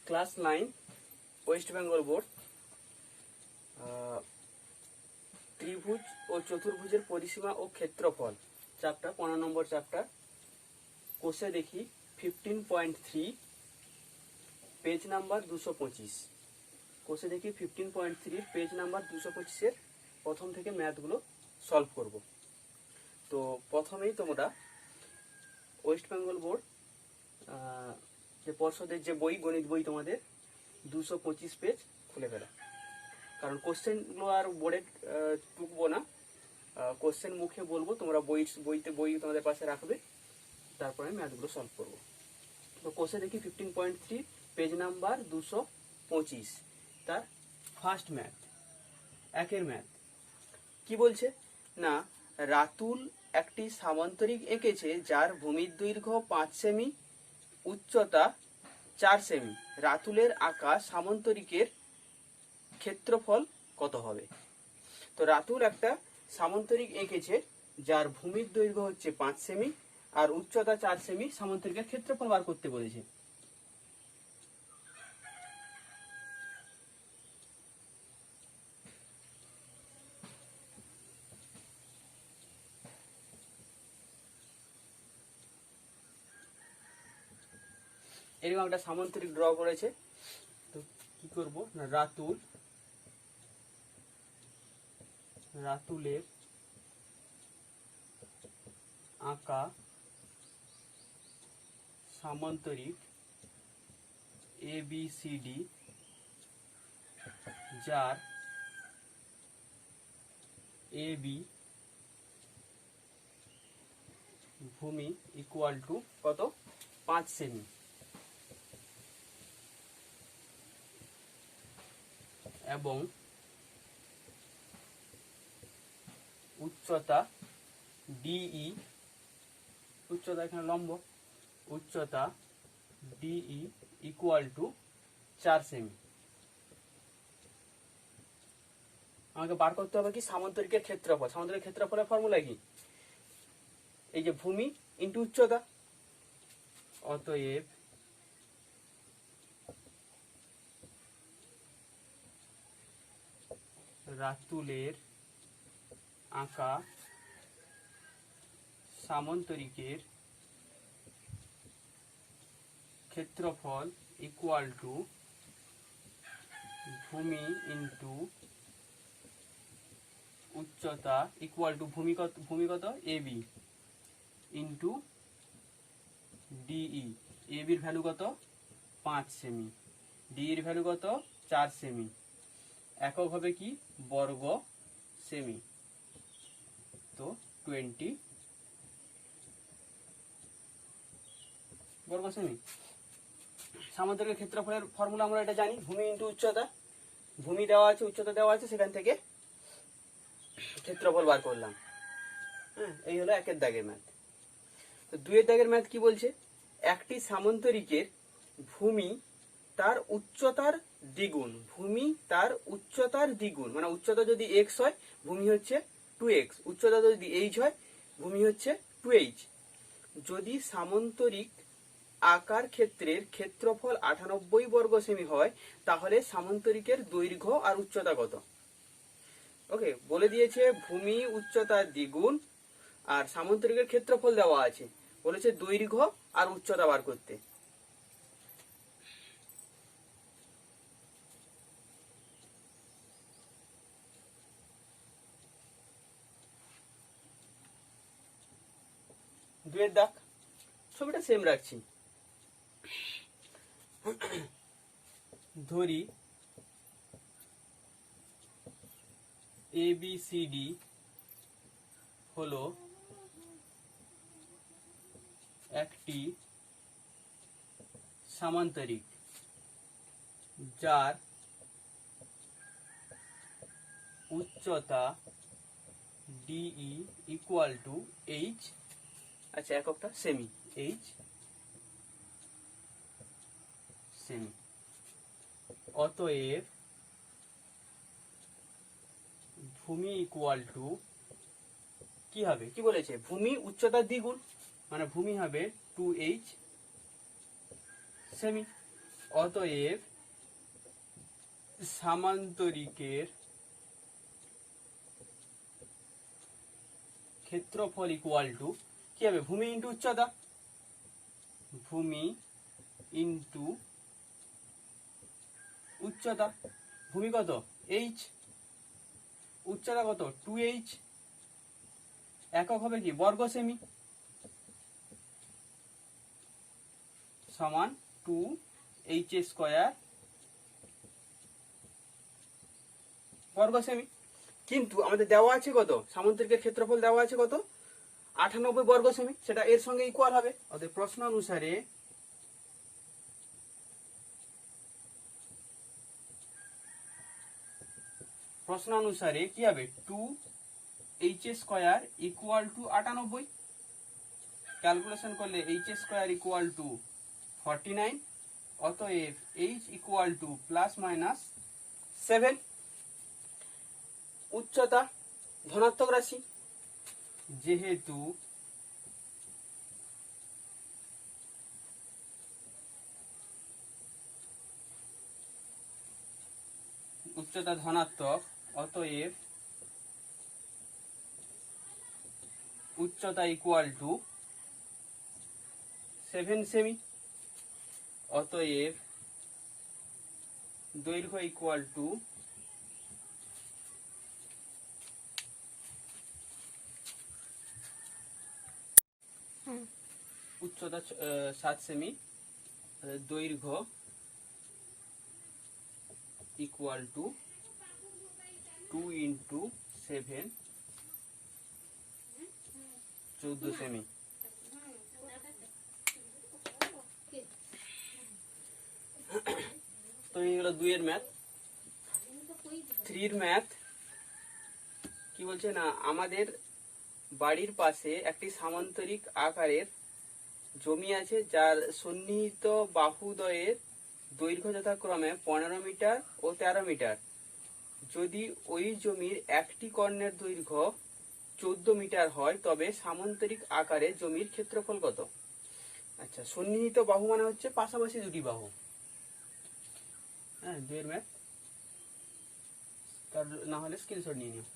Class 9 West Bengal board ত্রিভুজ ও চতুর্ভুজের পরিসীমা ও ক্ষেত্রফল চ্যাপ্টার 15 নম্বর চ্যাপ্টার। কোষে দেখি 15.3 পেজ নাম্বার 225। কোষে দেখি 15.3 পেজ নাম্বার 225 এর প্রথম থেকে ম্যাথগুলো সলভ করব। তো প্রথমেই তোমরা ওয়েস্ট বেঙ্গল বোর্ড যে পর্ষদের যে বই, গণিত বই, তোমাদের 225 পেজ খুলে ফেলা, কারণ কোশ্চেনগুলো আর বোর্ডে টুকবো না, কোশ্চেন মুখে বলবো, তোমরা বই তোমাদের পাশে রাখবে, তারপরে ম্যাথগুলো সলভ করবো। তো কোষে দেখি 15.3 পেজ নাম্বার 225, তার ফার্স্ট ম্যাথ, একের ম্যাথ। কি বলছে না, রাতুল একটি সামান্তরিক এঁকেছে যার ভূমির দৈর্ঘ্য 5 সেমি, উচ্চতা 4 সেমি। রাতুলের আঁকা সামান্তরিকের ক্ষেত্রফল কত হবে? তো রাতুল একটা সামান্তরিক এঁকেছে যার ভূমির দৈর্ঘ্য হচ্ছে 5 সেমি আর উচ্চতা 4 সেমি। সামান্তরিকের ক্ষেত্রফল বার করতে বলেছে। এরকম একটা সামান্তরিক ড্র করেছে। তো কি করব না, রাতুলের আঁকা সামান্তরিক ABCD যার AB ভূমি ইকুয়াল টু কত? 5 সেমি এবং উচ্চতা DE, উচ্চতা এখানে লম্ব, উচ্চতা DE ইকুয়াল টু 4 সেমি। আমাকে বার করতে হবে কি? সামান্তরিকের ক্ষেত্রফল। সামান্তরিকের ক্ষেত্রফলের ফর্মুলা কি? এই যে ভূমি ইন্টু উচ্চতা। অতএব রাতুলের আঁকা সামান্তরিকের ক্ষেত্রফল ইকুয়াল টু ভূমি ইন্টু উচ্চতা ইকুয়াল টু ভূমি কত AB ইন্টু DE। এবির ভ্যালু কত? 5 সেমি। ডি এর ভ্যালু কত? 4 সেমি। একক হবে কি? বর্গ সেমি। তো 20 বর্গ সেমি। সামান্তরিকের ক্ষেত্রফলের ফর্মুলা আমরা এটা জানি, ভূমি ইন্টু উচ্চতা। ভূমি দেওয়া আছে, উচ্চতা দেওয়া আছে, সেখান থেকে ক্ষেত্রফল বার করলাম। হ্যাঁ, এই হলো একের দাগের ম্যাথ। তো দুইয়ের দাগের ম্যাথ কি বলছে? একটি সামান্তরিকের ভূমি তার উচ্চতার দ্বিগুণ। ভূমি তার উচ্চতার দ্বিগুণ, মানে উচ্চতা যদি x হয়, ভূমি হচ্ছে 2x। উচ্চতা যদি h হয়, ভূমি হচ্ছে 2h। যদি সামান্তরিক আকার ক্ষেত্রের ক্ষেত্রফল 98 বর্গ সেমি হয়, তাহলে সামান্তরিকের দৈর্ঘ্য আর উচ্চতা কত? ওকে, বলে দিয়েছে ভূমি উচ্চতার দ্বিগুণ, আর সামান্তরিকের ক্ষেত্রফল দেওয়া আছে, বলেছে দৈর্ঘ্য আর উচ্চতা বার করতে। দুয়ের দাগ, ছবিটা সেম রাখছি। ধরি ABCD হলো একটি সামান্তরিক যার উচ্চতা DE ইকুয়াল টু H। আচ্ছা, এককটা সেমি, H সেমি। অতএব ভূমি ইকুয়াল টু কি হবে? কি বলেছে? ভূমি উচ্চতার দ্বিগুণ, মানে ভূমি হবে 2H সেমি। অতএব সামান্তরিকের ক্ষেত্রফল ইকুয়াল টু কি হবে, ভূমি ইন্টু উচ্চতা, ভূমি ইন্টু উচ্চতা। ভূমি কত, এইচ, উচ্চতা কত, 2h, একক হবে কি বর্গ সেমি, সমান 2h স্কয়ার বর্গ সেমি। কিন্তু আমাদের দেওয়া আছে কত, সামান্তরিকের ক্ষেত্রফল দেওয়া আছে কত, 98 বর্গ সেমি, সেটা এর সঙ্গে ইকুয়াল হবে। অতএব প্রশ্ন অনুসারে কি হবে, 2h square equal to 98, calculation করলে h স্কয়ার ইকুয়াল টু 49, অতএব h equal to plus minus 7। উচ্চতা ধনাত্মক রাশি, যেহেতু উচ্চতা ধনাত্মক, অতএব উচ্চতা ইকুয়াল টু 7 সেমি। অতএব দৈর্ঘ্য ইকুয়াল টু উচ্চতা 7 সেমি, দৈর্ঘ্য ইকুয়াল টু 2 ইন্টু 7, 14 সেমি। তো এইগুলো 2 এর ম্যাথ। 3 এর ম্যাথ কি বলছে না, আমাদের বাড়ির পাশে একটি সামান্তরিক আকারের জমি আছে, যার সন্নিহিত বাহুদ্বয়ের দৈর্ঘ্য যথাক্রমে 15 মিটার ও 13 মিটার। যদি ওই জমির একটি কর্ণের দৈর্ঘ্য 14 মিটার হয়, তবে সামান্তরিক আকারে জমির ক্ষেত্রফল কত? আচ্ছা, সন্নিহিত বাহু মানে হচ্ছে পাশাপাশি দুটি বাহু। হ্যাঁ, 2 এর ম্যাথ, তার না হলে স্ক্রিনশট নিয়ে নিও।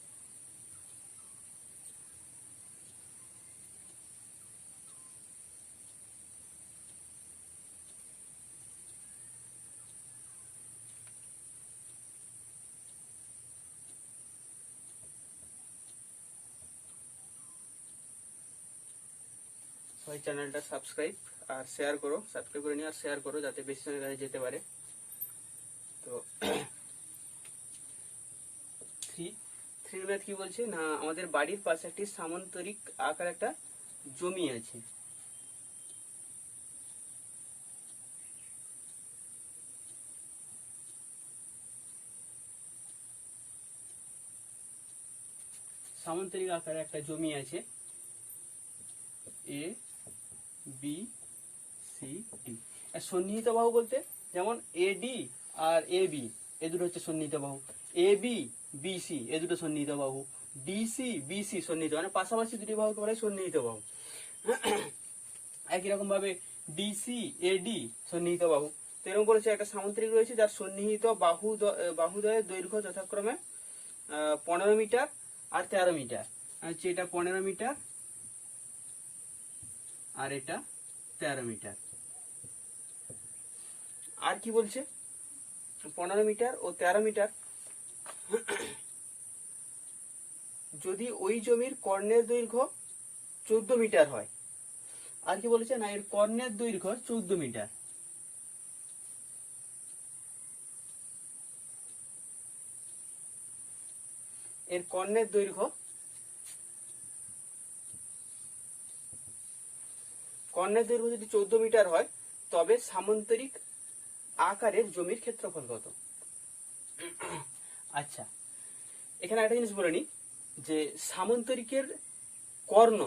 সবাই চ্যানেলটা সাবস্ক্রাইব আর শেয়ার করো, সাবস্ক্রাইব করে নিও আর শেয়ার করো, যাতে বেশি জনের কাছে যেতে পারে। তো 3 ম্যাথ কি বলছে না, আমাদের বাড়ির পাশে একটি সামান্তরিক আকার একটা জমি আছে। সামান্তরিক আকারে একটা জমি আছে, এ বি সি ডি। সন্নিহিত বাহু বলতে যেমন এডি আর এ বি, এ দুটো হচ্ছে সন্নিহিত বাহু। এ বি বিসি, এ দুটো সন্নিহিত বাহু। ডিসি বিসি সন্নিহিত, মানে পাশাপাশি দুটি বাহুকে বলে সন্নিহিত বাহু। একই রকম ভাবে ডিসি এডি সন্নিহিত বাহু। তো এরকম বলেছে একটা সামান্তরিক রয়েছে, যার সন্নিহিত বাহুদ্বয়ের দৈর্ঘ্য যথাক্রমে 15 মিটার আর 13 মিটার। হচ্ছে এটা 15 মিটার আর এটা 13 মিটার। আর কি বলছে, 15 মিটার ও 13 মিটার। যদি ওই জমির কর্ণের দৈর্ঘ্য 14 মিটার হয়। আর কি বলেছে না, এর কর্ণের দৈর্ঘ্য 14 মিটার। এর কর্ণের দৈর্ঘ্য যদি 14 মিটার হয়, তবে সামান্তরিক আকারের জমির ক্ষেত্রফল কত? আচ্ছা, এখানে একটা জিনিস বলে নি, যে সামান্তরিকের কর্ণ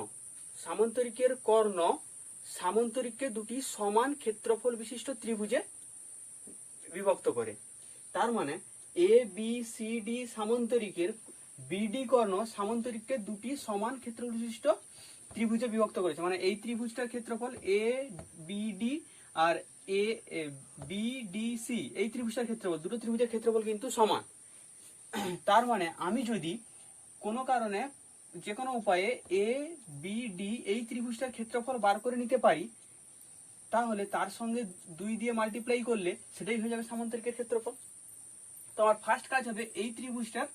সামান্তরিককে দুটি সমান ক্ষেত্রফল বিশিষ্ট ত্রিভুজে বিভক্ত করে। তার মানে A B C D সামান্তরিকের BD কর্ণ সামান্তরিককে দুটি সমান ক্ষেত্রফল বিশিষ্ট ত্রিভুজে বিভক্ত করেছে। মানে এই ত্রিভুজটার ক্ষেত্রফল এ বিডি আর এ বি ডি সি এই ত্রিভুজের ক্ষেত্রফল, দুটো ত্রিভুজের ক্ষেত্রফল কিন্তু সমান। তার মানে আমি যদি কোনো কারণে যে কোনো উপায়ে এ বি ডি এই ত্রিভুজটার ক্ষেত্রফল বার করে নিতে পারি, তাহলে তার সঙ্গে 2 দিয়ে মাল্টিপ্লাই করলে সেটাই হয়ে যাবে সামান্তরিকের ক্ষেত্রফল। তো আমার ফার্স্ট কাজ হবে এই ত্রিভুজটার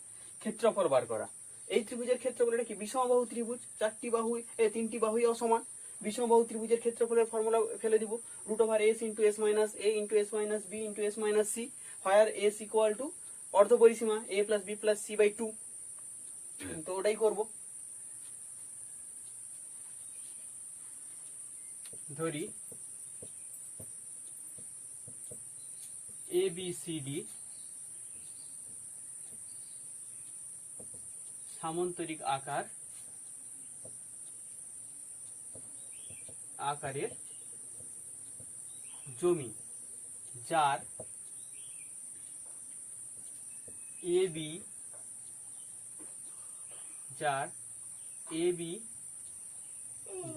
ক্ষেত্রফল বার করা। এই ত্রিভুজের ক্ষেত্রফল এটা কি? বিষমবাহু ত্রিভুজ, 3টি বাহুই অসমান। বিষমবাহু ত্রিভুজের ক্ষেত্রফলের ফর্মুলা ফেলে দিব, √s * s - a * s - b * s - c, where s = অর্ধ পরিসীমা a + b + c/2। তো ওটাই করব। ধরি ABCD সামান্তরিক আকারের জমি, যার AB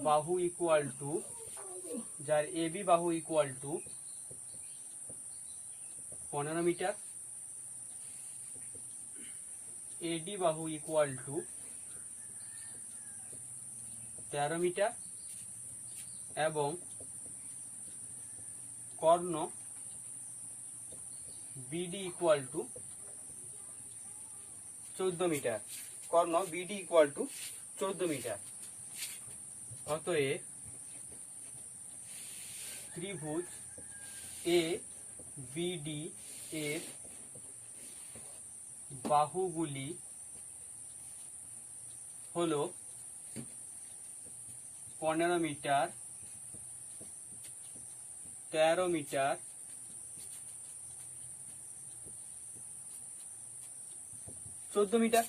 বাহু ইকুয়াল টু 15 মিটার, AD বাহু ইকুয়াল টু 13 মিটার এবং কর্ণ BD ইকুয়াল টু 14 মিটার। অতএব ত্রিভুজ ABD এর বাহুগুলি হলো 15 মিটার, 13 মিটার, 14 মিটার।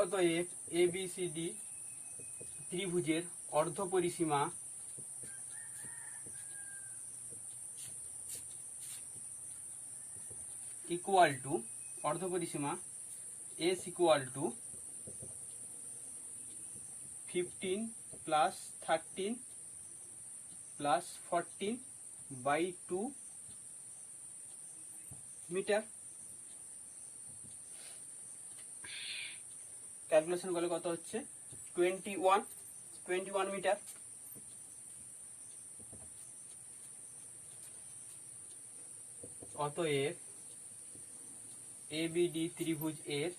অতএব ABCD ত্রিভুজের অর্ধ পরিসীমা S = 15 + 13 + 14/2 মিটার। ক্যালকুলেশন করলে কত হচ্ছে? 21 মিটার। অতএব ABD ত্রিভুজ এর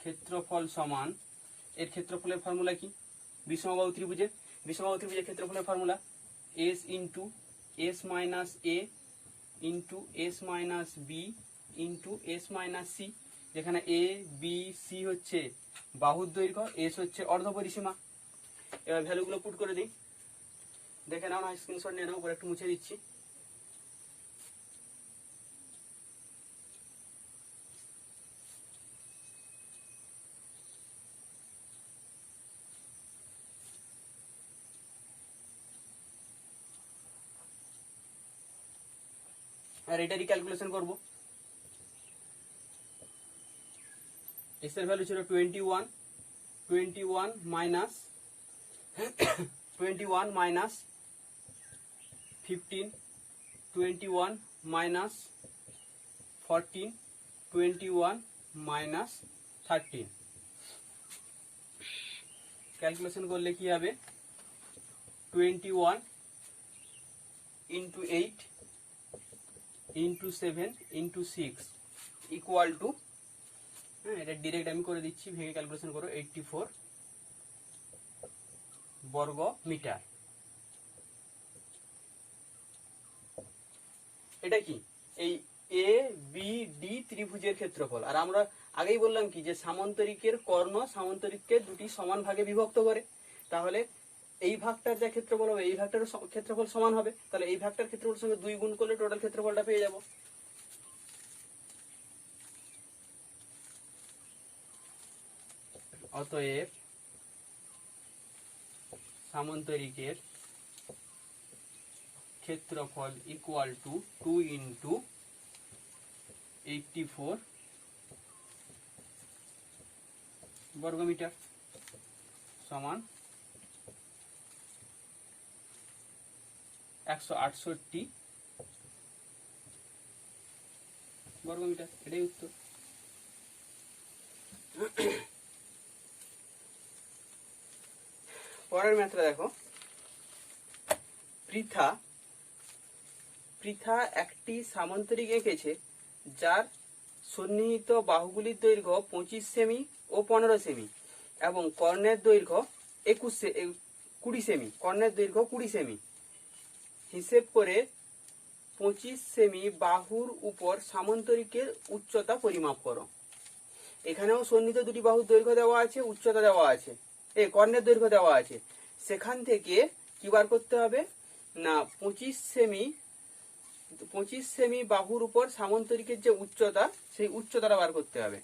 ক্ষেত্রফল সমান, এর ক্ষেত্রফলের ফর্মুলা কি? বিষমবাহু ত্রিভুজের ক্ষেত্রফলের formula S * s - a * s - b * s - c, যেখানে A B C হচ্ছে বাহুর দৈর্ঘ্য, S হচ্ছে অর্ধ পরিসীমা। এবার ভ্যালুগুলো পুট করে দিই, দেখে নাও না, স্ক্রিনশট নিয়ে নাও, পরে একটু মুছে দিচ্ছি। আর এটারই ক্যালকুলেশন করব। S এর ভ্যালু ছিল 21 - 15, 21 - 14, 21 - 13। ক্যালকুলেশন করলে কি হবে? 21 * 8 * 7 * 6 ইকুয়াল টু, এটা ডিরেক্ট আমি করে দিচ্ছি, ভেঙে ক্যালকুলেশন করো, 84 বর্গ মিটার। এটা কি? এই ABD ত্রিভুজের ক্ষেত্রফল। আর আমরা আগেই বললাম কি, যে সামান্তরিকের কর্ণ সামান্তরিককে দুটি সমান ভাগে বিভক্ত করে। তাহলে এই ভাগটার যা ক্ষেত্রফল হবে এই ভাগটার ক্ষেত্রফল সমান হবে। তাহলে এই ভাগটার ক্ষেত্রফলের সঙ্গে 2 গুণ করলে টোটাল ক্ষেত্রফলটা পেয়ে যাব। অতএব সামান্তরিকের ক্ষেত্রফল ইকুয়াল টু 2 × 84 বর্গমিটার সমান 168 বর্গমিটার। এটাই উত্তর। পরের ম্যাথটা দেখো, পৃথা একটি সামান্তরিক এঁকেছে যার সন্নিহিত বাহুগুলির দৈর্ঘ্য 25 সেমি ও 15 সেমি এবং কর্ণের দৈর্ঘ্য 20 সেমি। কর্ণের দৈর্ঘ্য 20 সেমি। হিসেব করে 25 সেমি বাহুর উপর সামান্তরিকের উচ্চতা পরিমাপ করো। এখানেও সন্নিহিত দুটি বাহুর দৈর্ঘ্য দেওয়া আছে, উচ্চতা দেওয়া আছে, কর্ণের দৈর্ঘ্য দেওয়া আছে। সেখান থেকে কি বার করতে হবে না, 25 সেমি বাহুর উপর সামান্তরিকের যে উচ্চতা, সেই উচ্চতাটা বার করতে হবে।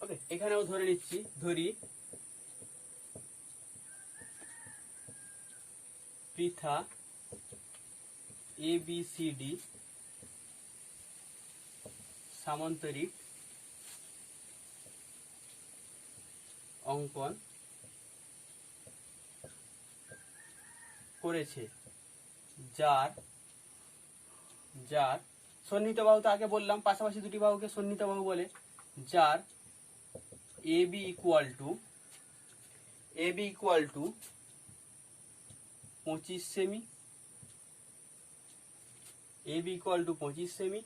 ওকে, এখানেও ধরি পৃথা ABCD সামান্তরিক অঙ্কন করেছে, যার সন্নিহিত বাহু তো আগে বললাম, পাশাপাশি দুটি বাহুকে সন্নিহিত বাহু বলে। যার AB ইকুয়াল টু 25 সেমি, AB ইকুয়াল টু 25 সেমি,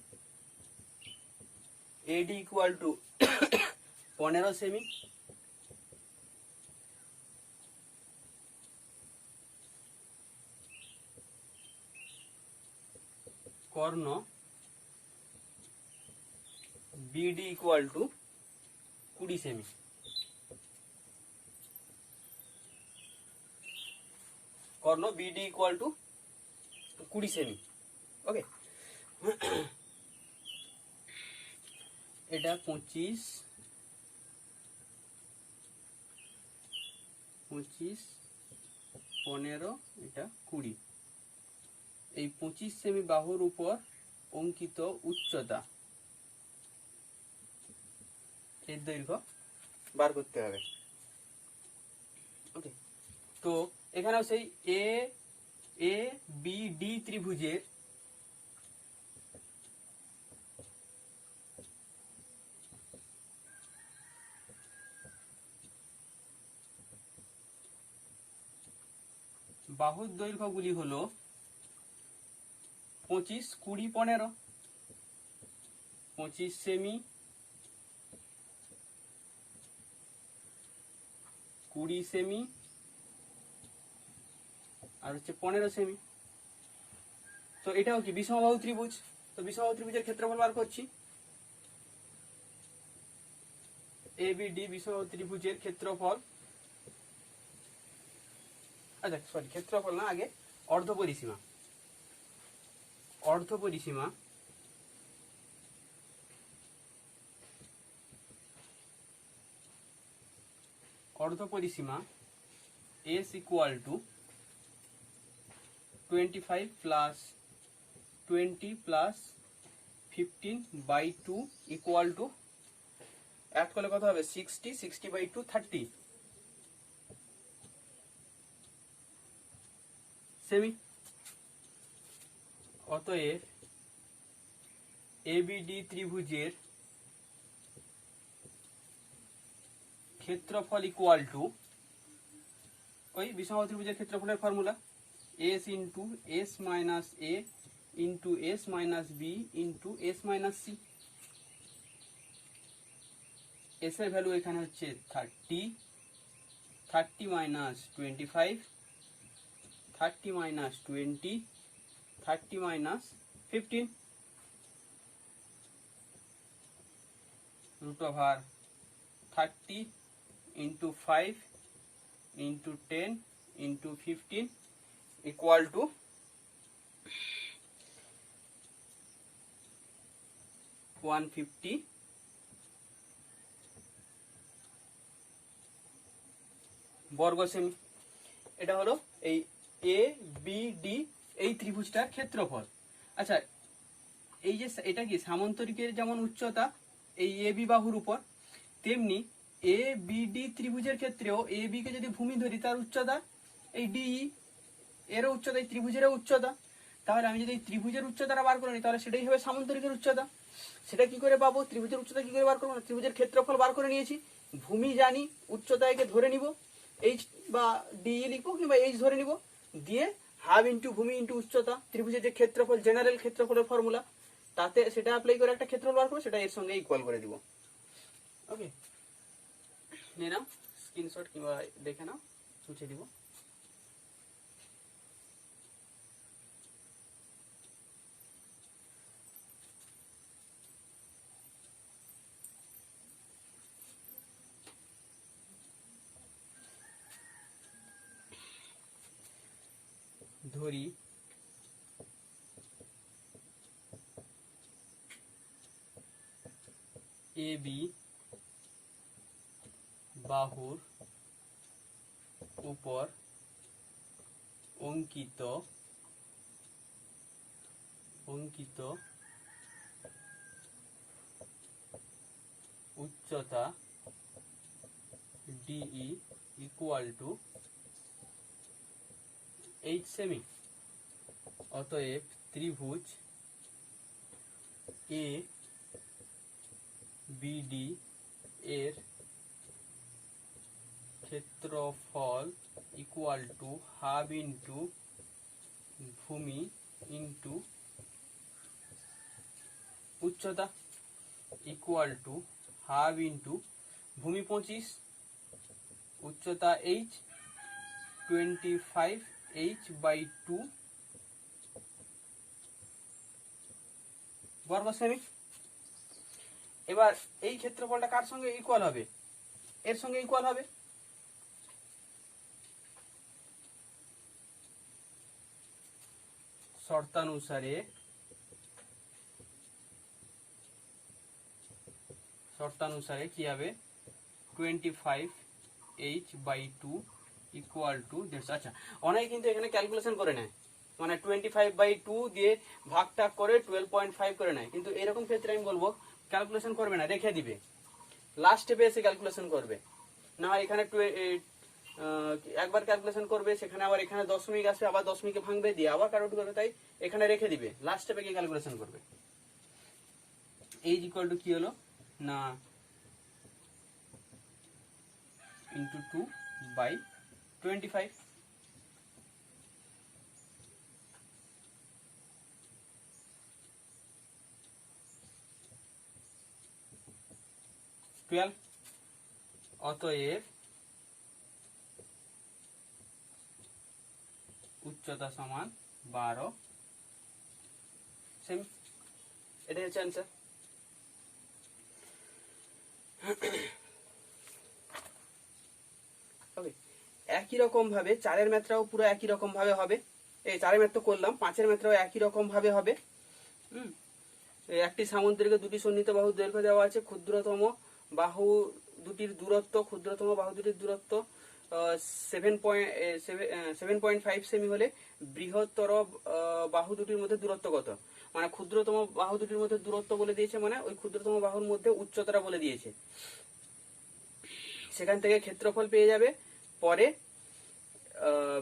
AD ইকুয়াল টু 15 সেমি, কর্ণ BD ইকুয়াল টু 20 সেমি। কর্ণ BD ইকুয়াল টু 20 সেমি। ওকে, এটা 25, 15, এটা 20। এই 25 সেমি বাহুর উপর অঙ্কিত উচ্চতা, এর দৈর্ঘ্য বার করতে হবে। ওকে, তো এখানেও সেই ABD ত্রিভুজের বাহুর দৈর্ঘ্যগুলি হলো 25, 20, 15। 25 সেমি, 20 সেমি, আর হচ্ছে 15 সেমি। তো এটাও কি বিষমবাহু ত্রিভুজ। তো বিষমবাহু ত্রিভুজের ক্ষেত্রফল বার করছি। ABD বিষমবাহু ত্রিভুজের ক্ষেত্রফল, আচ্ছা সরি, ক্ষেত্রফল না, আগে অর্ধপরিসীমা। অর্ধপরিসীমা S equal to 25 plus 20 plus 15/2 equal to, add করলে কত হবে, 60, 60/2 30 সেমি। অতএব ABD ত্রিভুজের ক্ষেত্রফল ইকুয়াল টু, ওই বিষমবাহু ত্রিভুজের ক্ষেত্রফলের formula, S into S minus A into S minus B into S minus C। S এর ভ্যালু এখানে হচ্ছে 30 minus 25, 30 minus 20, 30 minus 15, root over 30 into 5 into 10 into 15 equal to 150 বর্গ সেমি। এটা হলো এই এ বি ডি এই ত্রিভুজটার ক্ষেত্রফল। আচ্ছা, এই যে এটা কি সামান্তরিকের যেমন উচ্চতা এই এ বি বাহুর উপর, তেমনি এ বি ডি ত্রিভুজের ক্ষেত্রেও এ বি কে যদি ভূমি ধরি তার উচ্চতা এই ডিই, এরও উচ্চতা এই ত্রিভুজেরও উচ্চতা। তাহলে আমি যদি এই ত্রিভুজের উচ্চতাটা বার করে নিই তাহলে সেটাই হবে সামান্তরিকের উচ্চতা। সেটা কি করে পাবো? ত্রিভুজের উচ্চতা কি করে বার করবো? ত্রিভুজের ক্ষেত্রফল বার করে নিয়েছি, ভূমি জানি, উচ্চতা একে ধরে নিব, এইচ বা ডিই লিখবো কিংবা এইচ ধরে নিব, দিয়ে হাফ ইন্টু ভূমি ইন্টু উচ্চতা, ত্রিভুজের যে ক্ষেত্রফল জেনারেল ক্ষেত্রফলের ফর্মুলা, তাতে সেটা অ্যাপ্লাই করে একটা ক্ষেত্রফল বার করবো, সেটা এর সঙ্গে ইকুয়াল করে দিব। ওকে, নিয়ে নাও স্ক্রিনশট কিংবা দেখে নাও, মুছে দিব। ধরি এ বি বাহুর উপর অঙ্কিত উচ্চতা ডিই ইকুয়াল টু 8 সেমি। অতএব ত্রিভুজ এ বিডি এর ক্ষেত্রফল ইকুয়াল টু হাফ ইন্টু ভূমি ইন্টু উচ্চতা ইকুয়াল টু হাফ ইন্টু ভূমি 25, উচ্চতা এইচ 25 h/2 বর্গ সেমি। এবার এই ক্ষেত্রফলটা কার সঙ্গে ইকুয়াল হবে? এর সঙ্গে ইকুয়াল হবে। শর্তানুসারে কি হবে? 25h/2 equal to 150। আচ্ছা, অনেকে কিন্তু এখানে ক্যালকুলেশন করে নেয়, মানে 25/2 দিয়ে ভাগ টাগ করে 12.5 করে নেয়, কিন্তু এরকম ক্ষেত্রে আমি বলবো ক্যালকুলেশন করবে না, রেখে দিবে, লাস্ট স্টেপে এসে ক্যালকুলেশন করবে। না হয় এখানে একবার ক্যালকুলেশন করবে, সেখানে আবার এখানে দশমিক আসবে, আবার দশমিকে ভাঙবে, দিয়ে আবার কারোট করবে, তাই এখানে রেখে দিবে, লাস্ট স্টেপে গিয়ে ক্যালকুলেশন করবে। এইচ ইকুয়াল টু কি হলো না ইন্টু 2/25। অতএব উচ্চতা সমান 12 সেমি। এটাই হচ্ছে অ্যান্সার। একই রকম ভাবে 4-এর ম্যাথটাও পুরো একই রকম ভাবে হবে। এই 4-এর ম্যাথ তো করলাম, 5-এর ম্যাথটাও একই রকম ভাবে হবে। একটি সামন্তরিকে দুটি সন্নিহিত বাহু দৈর্ঘ্য দেওয়া আছে, ক্ষুদ্রতম বাহু দুটির দূরত্ব 7.5 সেমি হলে বৃহত্তর বাহু দুটির মধ্যে দূরত্ব কত? মানে ক্ষুদ্রতম বাহু দুটির মধ্যে দূরত্ব বলে দিয়েছে, মানে ওই ক্ষুদ্রতম বাহুর মধ্যে উচ্চতাটা বলে দিয়েছে, সেখান থেকে ক্ষেত্রফল পেয়ে যাবে। পরে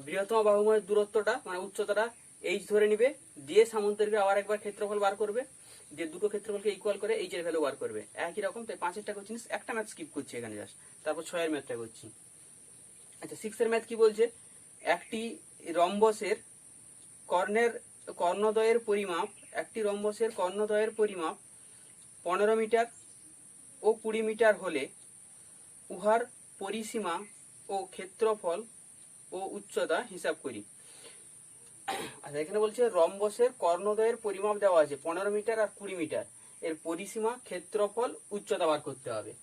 বৃহত্তম বাহুর মধ্যে দূরত্বটা মানে উচ্চতাটা এইচ ধরে নিবে, দিয়ে সামন্তরিকে আবার একবার ক্ষেত্রফল বার করবে, যে দুটো ক্ষেত্রফলকে ইকুয়াল করে এইচ এর ভ্যালু বার করবে। একই রকম। তাই 5-এরটা করছি, একটা ম্যাথ স্কিপ করছি এখানে জাস্ট, তারপর 6-এর ম্যাথটা করছি। আচ্ছা, 6-এর ম্যাথ কি বলছে? একটি রম্বসের কর্ণদ্বয়ের পরিমাপ 15 মিটার ও 20 মিটার হলে উহার পরিসীমা ও ক্ষেত্রফল ও উচ্চতা হিসাব করি। আচ্ছা, এখানে বলছে রম্বসের কর্ণদ্বয়ের পরিমাপ দেওয়া আছে 15 মিটার আর 20 মিটার, এর পরিসীমা, ক্ষেত্রফল, উচ্চতা বার করতে হবে।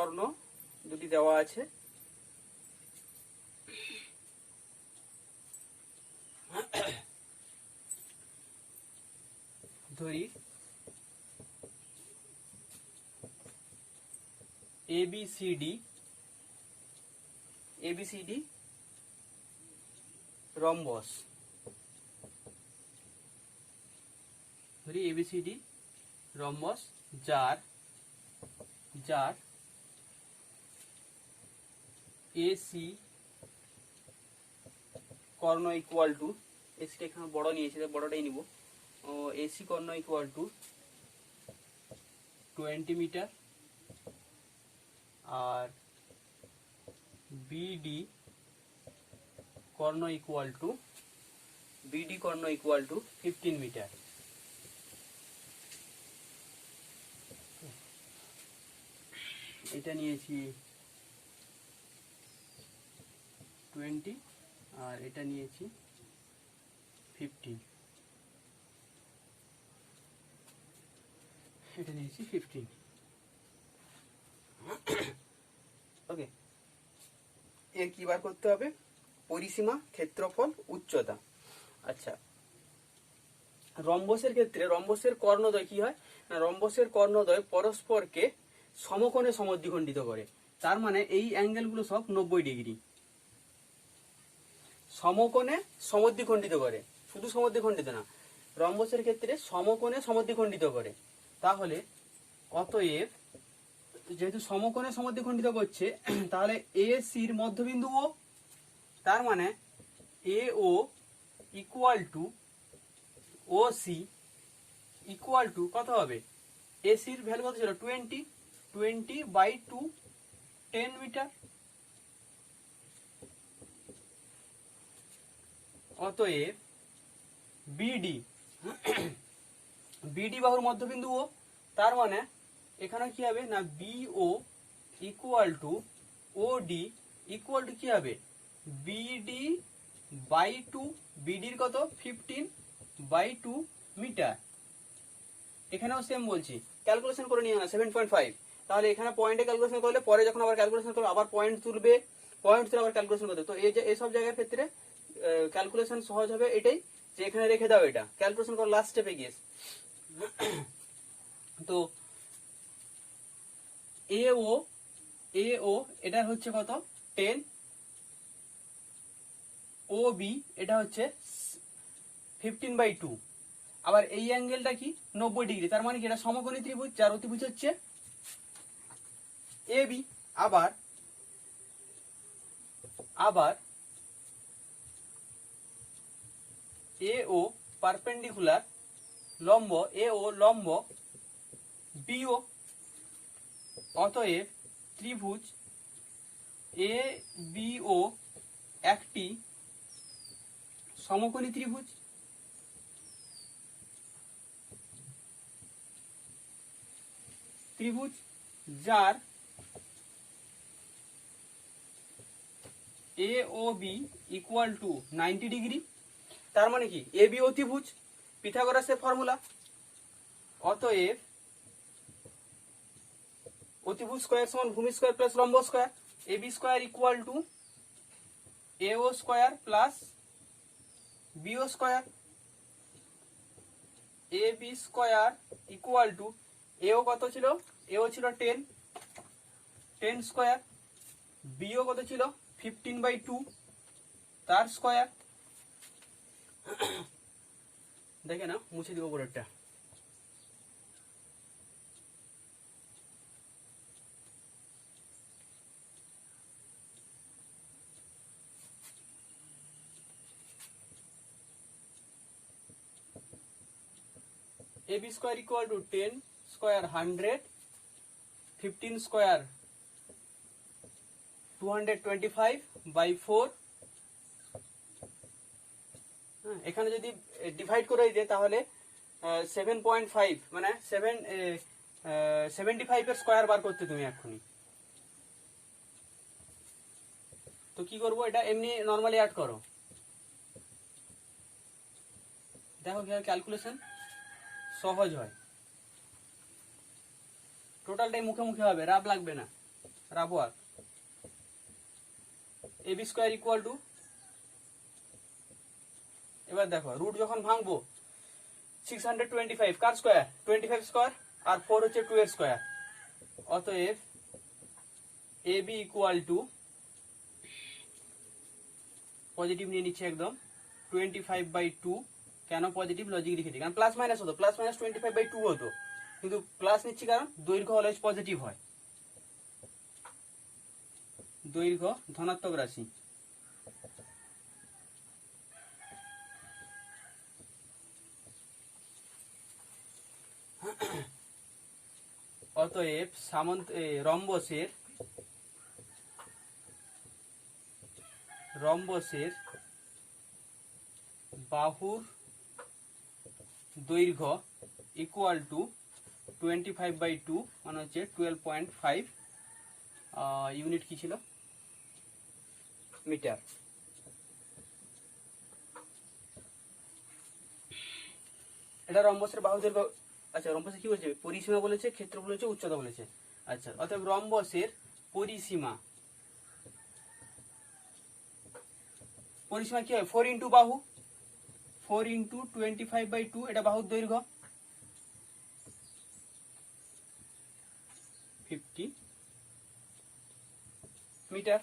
কর্ণ দুটি দেওয়া আছে। ধরি ABCD রম্বস, ধরি ABCD রম্বস যার AC কর্ণ ইকুয়াল টু, এসিটা এখানে বড় নিয়েছি, বড়টাই নিব, AC কর্ণ ইকুয়াল টু 20 মিটার, আর BD কর্ণ ইকুয়াল টু 15 মিটার। এটা নিয়েছি 20 আর এটা নিয়েছি 15, এটা নিয়েছি 15। ওকে, এর কি বার করতে হবে? পরিসীমা, ক্ষেত্রফল, উচ্চতা। আচ্ছা, রম্বসের ক্ষেত্রে রম্বসের কর্ণদ্বয় কি হয় না, রম্বসের কর্ণদ্বয় পরস্পরকে সমকোণে সমদ্বিখণ্ডিত করে। তার মানে এই অ্যাঙ্গেলগুলো সব 90 ডিগ্রি সমকোণে সমদ্বিখণ্ডিত করে, শুধু সমদ্বিখণ্ডিত না, রম্বসের ক্ষেত্রে সমকোণে সমদ্বিখণ্ডিত করে। তাহলে অতএব যেহেতু সমকোণে সমদ্বিখণ্ডিত করছে, তাহলে ACর মধ্যবিন্দু ও, তার মানে AO equal to OC equal to কত হবে? ACর ভ্যালু কত ছিল? 20/2 10 মিটার। অতএব BD বাহুর মধ্যবিন্দু ও, তার মানে এখানে কি হবে না, BO equal to OD equal to কি হবে? BD/2, BDর কত? 15/2 মিটার। এখানেও সেম বলছি, ক্যালকুলেশন করে নিও না 7.5। তাহলে এখানে পয়েন্টে ক্যালকুলেশন করলে পরে যখন আবার ক্যালকুলেশন করবে আবার পয়েন্ট তুলবে, আবার ক্যালকুলেশন করতে। তো এই যে এইসব জায়গার ক্ষেত্রে ক্যালকুলেশন সহজ হবে এটাই, যে এখানে রেখে দাও, এটা ক্যালকুলেশন করো লাস্ট স্টেপে গিয়ে। তো AO এটা হচ্ছে কত? 10, OB এটা হচ্ছে 15/2। আবার এই অ্যাঙ্গেলটা কি? 90 ডিগ্রি। তার মানে কি এটা সমকোণী ত্রিভুজ, যার অতিভুজ হচ্ছে AB। আবার AO পারপেন্ডিকুলার লম্ব, AO লম্ব BO। অতএব ত্রিভুজ ABO একটি সমকোণী ত্রিভুজ। যার AOB ইকুয়াল টু 90 ডিগ্রি। তার মানে কি AB অতিভুজ, পিথাগোরাসের ফর্মুলা। অতএব অতিভুজ স্কয়ার সমান ভূমি স্কয়ার প্লাস লম্ব square. AB square equal to AO square plus BO square. AB square equal to AO কত ছিল? AO ছিল 10 স্কয়ার। BO কত ছিল? 15/2 তার স্কয়ার। দেখে না, মুছে দিব পরেরটা। AB square equal to 10 square 100, 15 square 225/4। এখানে যদি ডিভাইড করে দিই তাহলে 7.5 মানে 75 এর স্কয়ার বার করতে তুমি এক্ষুনি। তো কি করবো, এটা এমনি নরমালি অ্যাড করো, দেখো কি ক্যালকুলেশন সহজ হয়। টোটালটাই মুখে মুখে হবে, রাব লাগবে না। Rough work, AB square equal to, এবার দেখো রুট যখন ভাঙবো 625 কার স্কোয়ার, 25 স্কোয়ার, আর 4 হচ্ছে 2 এর স্কোয়ার। অতএব এবি ইকুয়াল টু, পজিটিভ নিয়ে নিচ্ছে একদম, 25/2। কেন পজিটিভ, লজিক লিখেছি, কারণ প্লাস মাইনাস হতো, প্লাস মাইনাস 25/2 হতো, কিন্তু প্লাস নিচ্ছি কারণ দৈর্ঘ্য অলওয়েজ পজিটিভ হয়, দৈর্ঘ্য ধনাত্মক রাশি। অতএব রম্বসের বাহুর দৈর্ঘ্য ইকুয়াল টু 25/2, মানে হচ্ছে 12.5 ইউনিট কি ছিল, মিটার। এটা রম্বসের বাহু দৈর্ঘ্য। আচ্ছা, রম্বসের কি বলেছে, পরিসীমা বলেছে, ক্ষেত্রফল বলেছে, উচ্চতা বলেছে। আচ্ছা, অতএব রম্বসের পরিসীমা কি হয়, 4 ইন্টু বাহু, 4 ইন্টু 25/2, এটা বাহুর দৈর্ঘ্য 50 মিটার।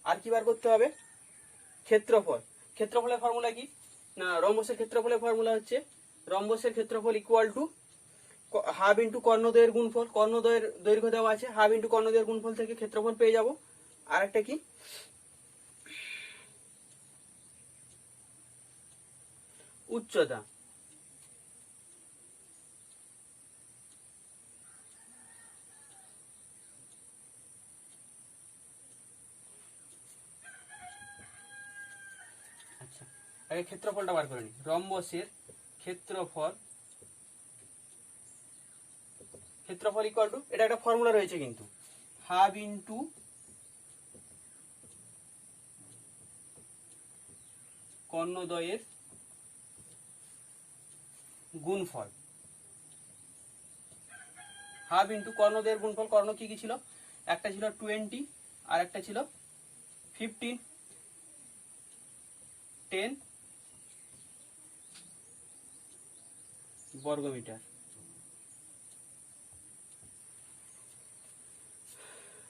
আর কি বার করতে হবে, ক্ষেত্রফল। ক্ষেত্রফলের ফর্মুলা কি না, রম্বসের ক্ষেত্রফলের ফর্মুলা হচ্ছে রম্বসের ক্ষেত্রফল ইকুয়াল টু হাফ ইন্টু কর্ণদ্বয়ের গুণফল, কর্ণদ্বয়ের দৈর্ঘ্য দেওয়া আছে, হাফ ইন্টু কর্ণদ্বয়ের গুণফল থেকে ক্ষেত্রফল পেয়ে যাব। আর একটা কি, উচ্চতা। আচ্ছা, আগে ক্ষেত্রফলটা বার করে নি। রম্বসের ক্ষেত্রফল ইকুয়াল টু, এটা একটা ফর্মুলা রয়েছে কিন্তু, হাফ ইন্টু কর্ণদ্বয়ের গুণফল, হাফ ইন্টু কর্ণদ্বয়ের গুণফল। কর্ণ কি কি ছিল, একটা ছিল 20 আর একটা ছিল 15, 10 বর্গমিটার,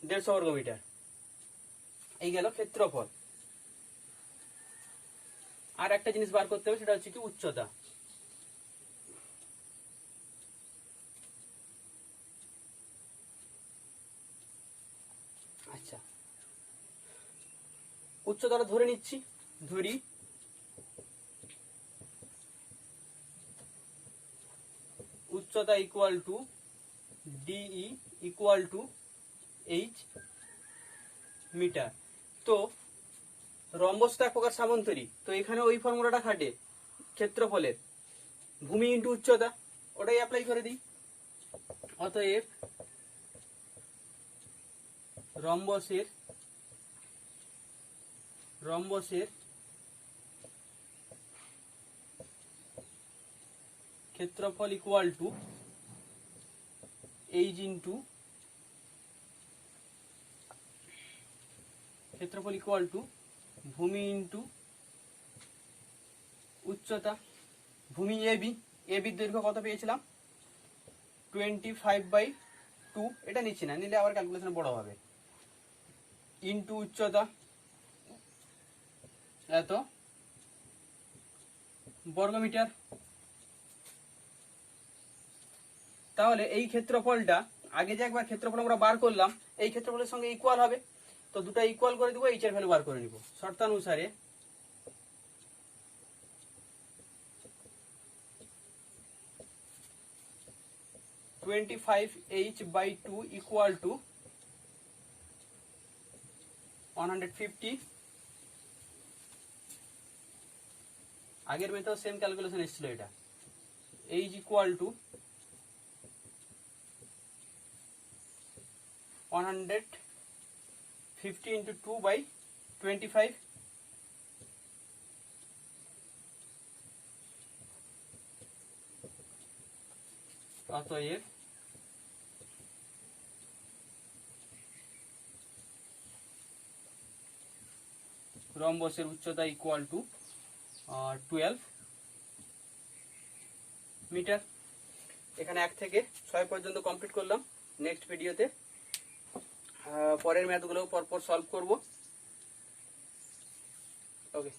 150 বর্গমিটার। এই গেল ক্ষেত্রফল। আর একটা জিনিস বার করতে হবে, সেটা হচ্ছে কি উচ্চতা। আচ্ছা, উচ্চতাটা ধরে নিচ্ছি, ধরি উচ্চতা equal to DE equal to H metre. তো রম্বস তো এক প্রকার সামান্তরিক, তো এখানে ওই ফর্মুলাটা খাটে ক্ষেত্রফলের, ভূমি ইন্টু উচ্চতা, ওটাই অ্যাপ্লাই করে দিই। অতএব রম্বসের ক্ষেত্রফল ইকুয়াল টু এইচ ইন্টু, ক্ষেত্রফল ইকুয়াল টু ভূমি ইন্টু উচ্চতা। ভূমি এবির দৈর্ঘ্য কত পেয়েছিলাম, 25/2, এটা নিচ্ছি না, নিলে আবার ক্যালকুলেশন বড় হবে, ইন্টু উচ্চতা এত বর্গমিটার। তাহলে এই ক্ষেত্রফলটা, আগে যে একবার ক্ষেত্রফল আমরা বার করলাম, এই ক্ষেত্রফলের সঙ্গে ইকুয়াল হবে, তো দুটো ইকুয়াল করে দিব, এইচ এর ভ্যালু বার করে নিব। শর্তানুসারে (25h/2) ইকুয়াল টু 150। আগের মেথড সেম ক্যালকুলেশন এসেছিল, এটা h ইকুয়াল টু 150 ইন্টু 2/25। অতএব রম্বসের উচ্চতা ইকুয়াল টু 12 মিটার। এখানে 1 থেকে 6 পর্যন্ত কমপ্লিট করলাম। নেক্সট ভিডিওতে পরের ম্যাথগুলো পরপর সলভ করব। ওকে।